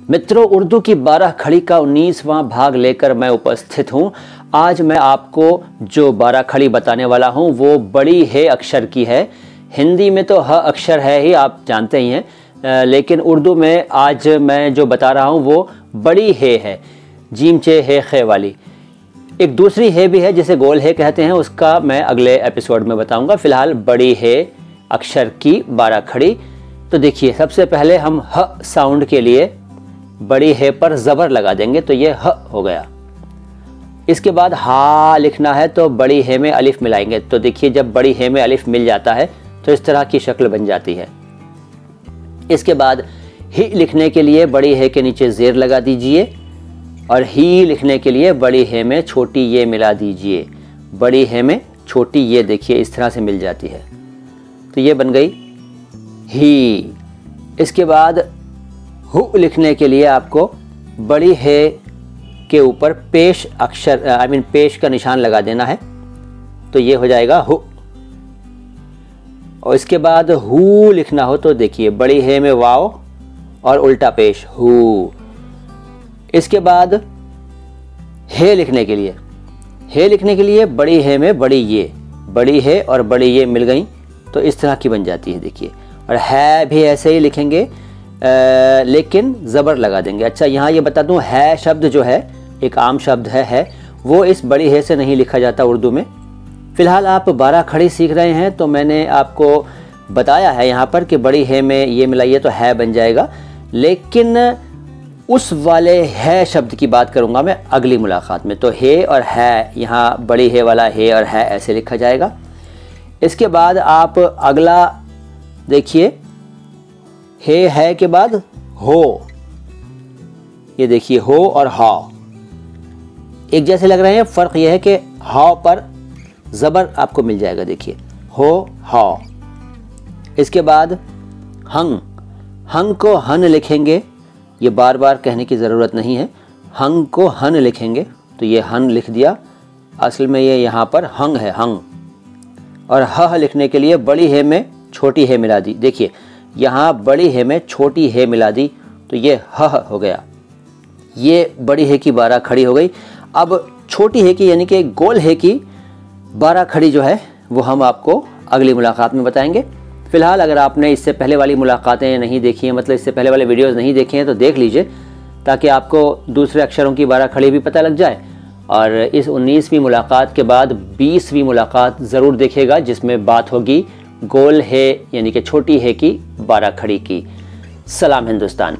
मित्रों, उर्दू की 12 खड़ी का 19वां भाग लेकर मैं उपस्थित हूँ। आज मैं आपको जो 12 खड़ी बताने वाला हूँ वो बड़ी हे अक्षर की है। हिंदी में तो ह अक्षर है ही, आप जानते ही हैं, लेकिन उर्दू में आज मैं जो बता रहा हूँ वो बड़ी हे है, जीम चे हे खे वाली। एक दूसरी हे भी है जिसे गोल हे कहते हैं, उसका मैं अगले एपिसोड में बताऊंगा। फिलहाल बड़ी हे अक्षर की 12 खड़ी। तो देखिए, सबसे पहले हम ह साउंड के लिए बड़ी हे पर ज़बर लगा देंगे तो ये ह हो गया। इसके बाद हा लिखना है तो बड़ी हे में अलिफ मिलाएंगे। तो देखिए, जब बड़ी हे में अलिफ मिल जाता है तो इस तरह की शक्ल बन जाती है। इसके बाद ही लिखने के लिए बड़ी हे के नीचे ज़ेर लगा दीजिए और ही लिखने के लिए बड़ी हे में छोटी ये मिला दीजिए। बड़ी हे में छोटी ये, देखिए इस तरह से मिल जाती है। तो ये बन गई ही। इसके बाद हु लिखने के लिए आपको बड़ी हे के ऊपर पेश अक्षर पेश का निशान लगा देना है, तो ये हो जाएगा हु। और इसके बाद हु लिखना हो तो देखिए, बड़ी हे में वाव और उल्टा पेश हु। इसके बाद हे लिखने के लिए बड़ी हे में बड़ी ये, बड़ी हे और बड़ी ये मिल गई तो इस तरह की बन जाती है। देखिए, और है भी ऐसे ही लिखेंगे, लेकिन ज़बर लगा देंगे। अच्छा, यहाँ ये बता दूँ, है शब्द जो है एक आम शब्द है, वो इस बड़ी हे से नहीं लिखा जाता उर्दू में। फ़िलहाल आप 12 खड़ी सीख रहे हैं तो मैंने आपको बताया है यहाँ पर कि बड़ी हे में ये मिलाइए तो है बन जाएगा, लेकिन उस वाले है शब्द की बात करूँगा मैं अगली मुलाकात में। तो हे और है, यहाँ बड़ी हे वाला हे और है ऐसे लिखा जाएगा। इसके बाद आप अगला देखिए, हे है के बाद हो। ये देखिए, हो और हा एक जैसे लग रहे हैं, फ़र्क यह है कि हा पर ज़बर आपको मिल जाएगा। देखिए, हो हा। इसके बाद हंग, हंग को हन लिखेंगे, ये बार बार कहने की ज़रूरत नहीं है। हंग को हन लिखेंगे तो ये हन लिख दिया, असल में ये यहाँ पर हंग है, हंग। और ह लिखने के लिए बड़ी हे में छोटी हे मिला दी। देखिए, यहाँ बड़ी हे में छोटी हे मिला दी तो ये ह हो गया। ये बड़ी हे की 12 खड़ी हो गई। अब छोटी हे की यानी कि गोल हे की 12 खड़ी जो है वो हम आपको अगली मुलाकात में बताएंगे। फ़िलहाल अगर आपने इससे पहले वाली मुलाकातें नहीं देखी हैं, मतलब इससे पहले वाले वीडियोज़ नहीं देखे हैं, तो देख लीजिए ताकि आपको दूसरे अक्षरों की 12 खड़ी भी पता लग जाए। और इस 19वीं मुलाकात के बाद 20वीं मुलाकात ज़रूर देखेगा जिसमें बात होगी गोल हे यानी कि छोटी हे की 12 खड़ी की। सलाम हिंदुस्तान।